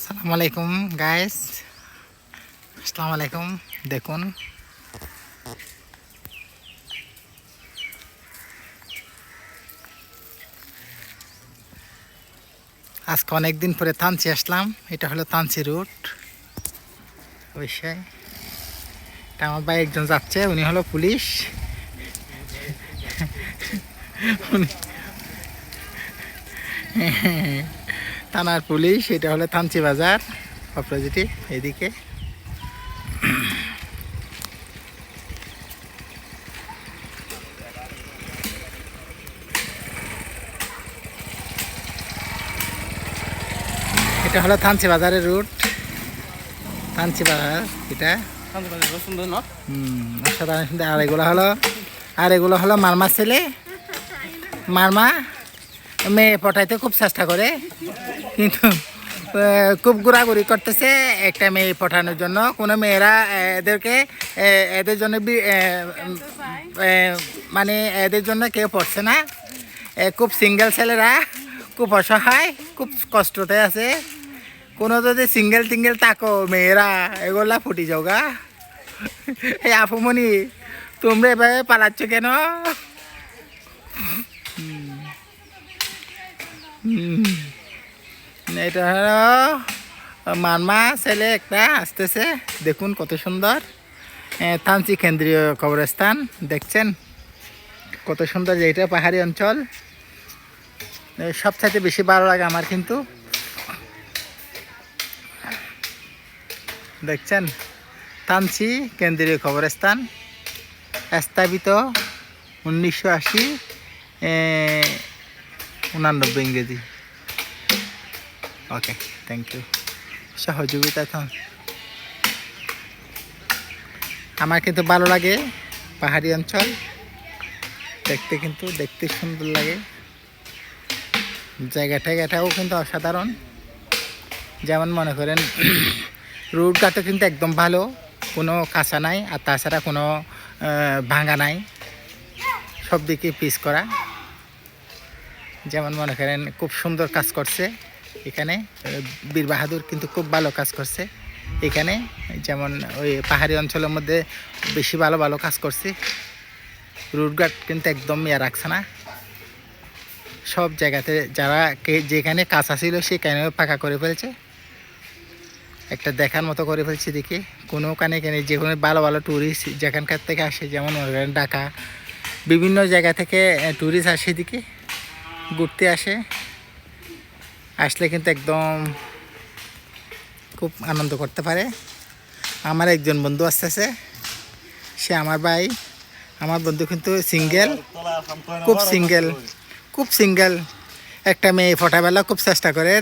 আসসালামু আলাইকুম গাইস, আসসালামু আলাইকুম। দেখুন আজকে অনেকদিন পরে তানচি আসলাম। এটা হলো তানচি রুট। অবশ্যই এটা আমার ভাই একজন যাচ্ছে, উনি হলো পুলিশ। উনি থানার পুলিশ। এটা হলো তানচি বাজার অপোজিটে এদিকে। এটা হলো থানচি বাজারের রুট। থানচি বাজার এটা অসাধারণ সুন্দর। আর এগুলো হলো মারমা ছেলে। মারমা মেয়ে পটাইতে খুব চেষ্টা করে, কিন্তু খুব ঘোরাঘুরি করতেছে একটা মেয়ে পটানোর জন্য। কোনো মেয়েরা এদের জন্য মানে এদের জন্য কেউ পড়ছে না। খুব সিঙ্গেল ছেলেরা খুব অসহায়, খুব কষ্টতে আছে। কোনো যদি সিঙ্গেল টিঙ্গেল থাকো মেয়েরা, এগুলা ফুটি যাওগা। এই আপুমণি, তোমরা এভাবে পালাচ্ছ কেন? এটা হলো মানমা ছেলে একটা আসতেছে। দেখুন কত সুন্দর। থানচি কেন্দ্রীয় কবরস্থান দেখছেন কত সুন্দর। যে এটা পাহাড়ি অঞ্চল, সবচাইতে বেশি ভালো লাগে আমার। কিন্তু দেখছেন থানচি কেন্দ্রীয় কবরস্থান স্থাপিত 1980 89 ইংরেজি। ওকে, থ্যাংক ইউ সহযোগিতা। আমার কিন্তু ভালো লাগে পাহাড়ি অঞ্চল দেখতে, কিন্তু দেখতে সুন্দর লাগে। জায়গাটাও কিন্তু অসাধারণ। যেমন মনে করেন রোডঘাটও কিন্তু একদম ভালো, কোনো কাঁচা নাই, আর তাছাড়া কোনো ভাঙা নাই, সব দিকে পিস করা। যেমন মনে করেন খুব সুন্দর কাজ করছে এখানে বীর বাহাদুর, কিন্তু খুব ভালো কাজ করছে এখানে। যেমন ওই পাহাড়ি অঞ্চলের মধ্যে বেশি ভালো কাজ করছে। রোডঘাট কিন্তু একদম রাখছে না। সব জায়গাতে যারা যেখানে কাঁচা ছিল সেখানেও পাকা করে ফেলছে, একটা দেখার মতো করে ফেলছে। দেখি কোনো এখানে যে কোনো ভালো ট্যুরিস্ট যেখানকার থেকে আসে, যেমন ঢাকা, বিভিন্ন জায়গা থেকে ট্যুরিস্ট আসে, এদিকে ঘুরতে আসলে কিন্তু একদম খুব আনন্দ করতে পারে। আমার একজন বন্ধু আসতেছে, সে আমার ভাই। আমার বন্ধু কিন্তু খুব সিঙ্গেল একটা মেয়ে ফোটাবেলা খুব চেষ্টা করে।